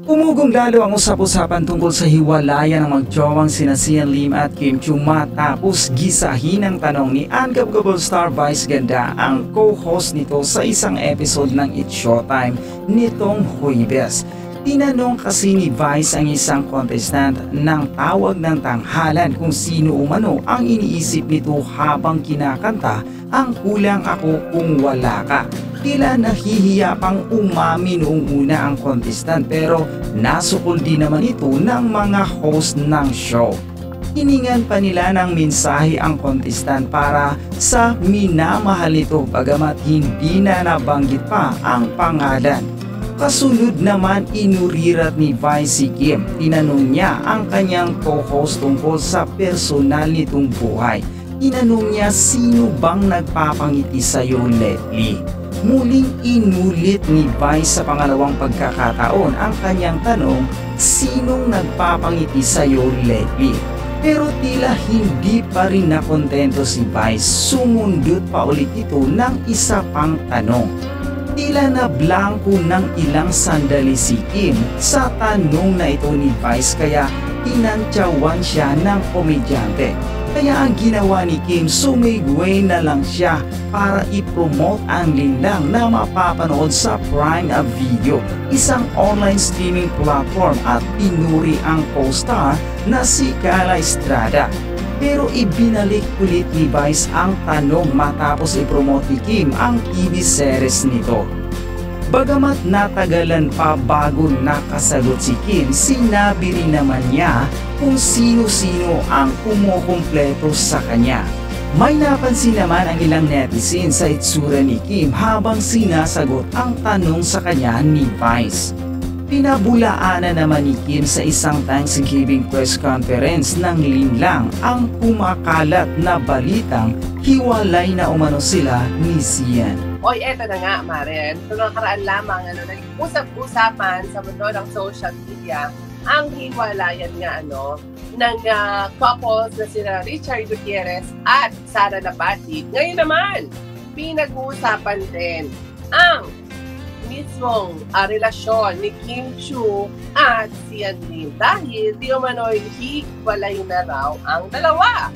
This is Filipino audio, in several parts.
Umugong lalo ang usap-usapan tungkol sa hiwalayan ng magjowang sina Sian Lim at Kim Chiu matapos gisahin ang tanong ni Ungovable Star Vice Ganda, ang co-host nito sa isang episode ng It's Showtime nitong Huwebes. Tinanong kasi ni Vice ang isang contestant ng tawag ng tanghalan kung sino umano ang iniisip nito habang kinakanta ang Kulang Ako Kung Wala Ka. Tila nahihiya pang umami noong una ang contestant pero nasukol din naman ito ng mga host ng show. Hiningan pa nila ng mensahe ang contestant para sa minamahal nito bagamat hindi na nabanggit pa ang pangalan. Kasunod naman inurirat ni Vice si Kim. Tinanong niya ang kanyang co-host tungkol sa personal nitong buhay. Tinanong niya sino bang nagpapangiti sa'yo lately. Muling inulit ni Vice sa pangalawang pagkakataon ang kanyang tanong, sinong nagpapangiti sa'yo lately? Pero tila hindi pa rin nakontento si Vice, sumundot pa ulit ito ng isa pang tanong. Tila na blanco ng ilang sandali si Kim sa tanong na ito ni Vice kaya tinantyawan siya ng komedyante. Kaya ang ginawa ni Kim, sumigway na lang siya para i-promote ang linlang na mapapanood sa Prime Video, isang online streaming platform, at pinuri ang co-star na si Carla Estrada. Pero ibinalik ulit ni Vice ang tanong matapos i-promote ni Kim ang TV series nito. Bagamat natagalan pa bago nakasagot si Kim, sinabi rin naman niya kung sino-sino ang kumukumpleto sa kanya. May napansin naman ang ilang netizens sa itsura ni Kim habang sinasagot ang tanong sa kanya ni Vice. Pinabulaanan naman ni Kim sa isang Thanksgiving press conference ng linlang ang kumakalat na balitang hiwalay na umano sila ni Sian. Oy, eto na nga, Maren. Ito nakaraan lamang, nag-usap-usapan sa mundo ng social media ang hiwalayan nga, ng couples na sina Richard Gutierrez at Sara Labati. Ngayon naman, pinag-uusapan din ang mismong relasyon ni Kim Chiu at Sian Lim dahil di umano'y hiwalay na raw ang dalawa.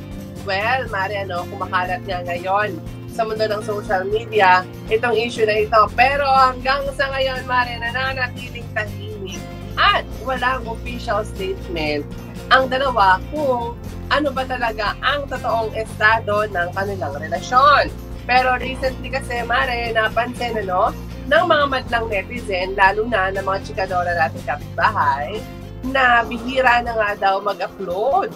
Well, Mare, kumakalat nga ngayon sa mundo ng social media itong issue na ito. Pero hanggang sa ngayon, Mare, nananatiling tahimik at walang official statement ang dalawa kung ano ba talaga ang totoong estado ng kanilang relasyon. Pero recently kasi, Mare, napansin ng mga madlang netizen, lalo na ng mga chikadora natin kapitbahay, na bihira na nga daw mag-upload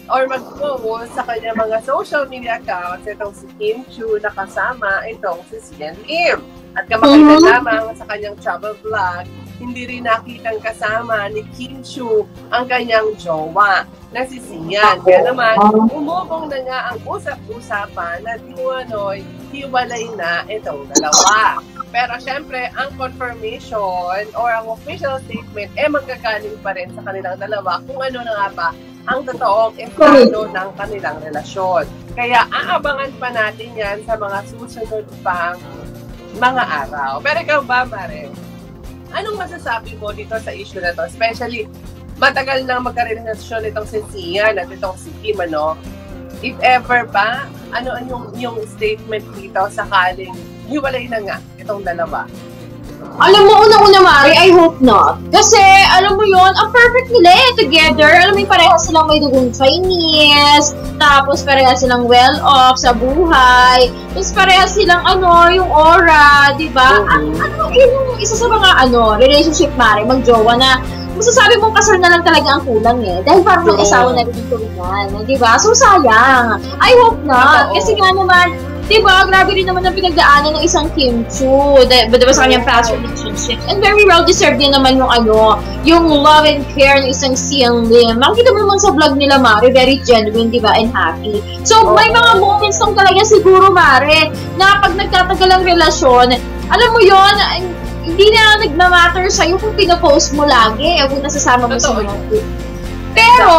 or mag-post sa kanya mga social media accounts itong si Kim Chiu na kasama itong si Sian Lim. At kamakailan lamang sa kanyang travel vlog, hindi rin nakitang kasama ni Kim Chiu ang kanyang jowa na si Sian. Kaya naman, umubong na nga ang usap-usapan na di umano'y hiwalay na itong dalawa. Pero syempre, ang confirmation or ang official statement magkagaling pa rin sa kanilang dalawa kung ano na nga ba ang totoong estado ng kanilang relasyon. Kaya aabangan pa natin yan sa mga susunod pang mga araw. Pero ikaw ba, Mare? Anong masasabi mo dito sa issue na to? Especially, matagal nang magkarelasyon itong si Sian at itong si Kim, If ever ba, ano yung statement dito sakaling hiwalay na nga itong dalawa? Alam mo, unang-una, Mari, I hope not. Kasi, alam mo yon, ang perfect nila together. Alam mo, parehas silang may dugong Chinese, tapos parehas silang well-off sa buhay, tapos parehas silang, yung aura, di ba? Yung isa sa mga, relationship, Mari, magjowa na, masasabi mong kasal na lang talaga ang kulang dahil parang mag-asawa na rin yung tulingan, di ba? So, sayang. I hope not. Kasi nga naman, diba, grabe rin naman ang pinagdaanan ng isang Kim Chiu, diba sa kanyang past relationships. And very well deserved din naman yung love and care ng isang Sian Lim. Makikita mo naman sa vlog nila, Mare, very genuine, diba, and happy. So, may mga moments lang talaga siguro, Mare, na pag nagtatagal ang relasyon, alam mo yon, hindi na nagmamatter sa'yo kung pinapost mo lagi, kung nasasama mo sa mga. Pero,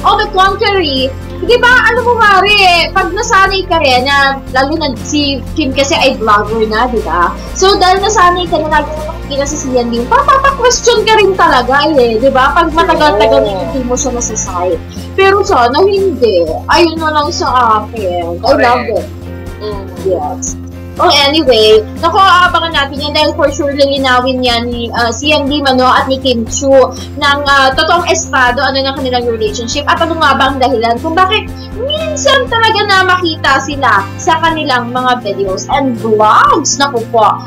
on the contrary, di ba, alam mo, Mare, pag nasanay ka rin na, lalo na si Kim kasi ay vlogger na, di ba? So, dahil nasanay ka na lagi na nakikita si Sian Lim, papapa-question ka rin talaga eh, di ba? Pag matagal-tagal hindi mo siya nasasay. Pero sana hindi. Ayun na lang sa akin. I love it. Yes. Oh, anyway, naku, aabangan natin yan dahil for sure lilinawin yan ni Sian Lim at ni Kim Chu ng totoong estado, ano ng kanilang relationship at ano nga ba ang dahilan kung bakit minsan talaga na makita sila sa kanilang mga videos and vlogs. Naku po,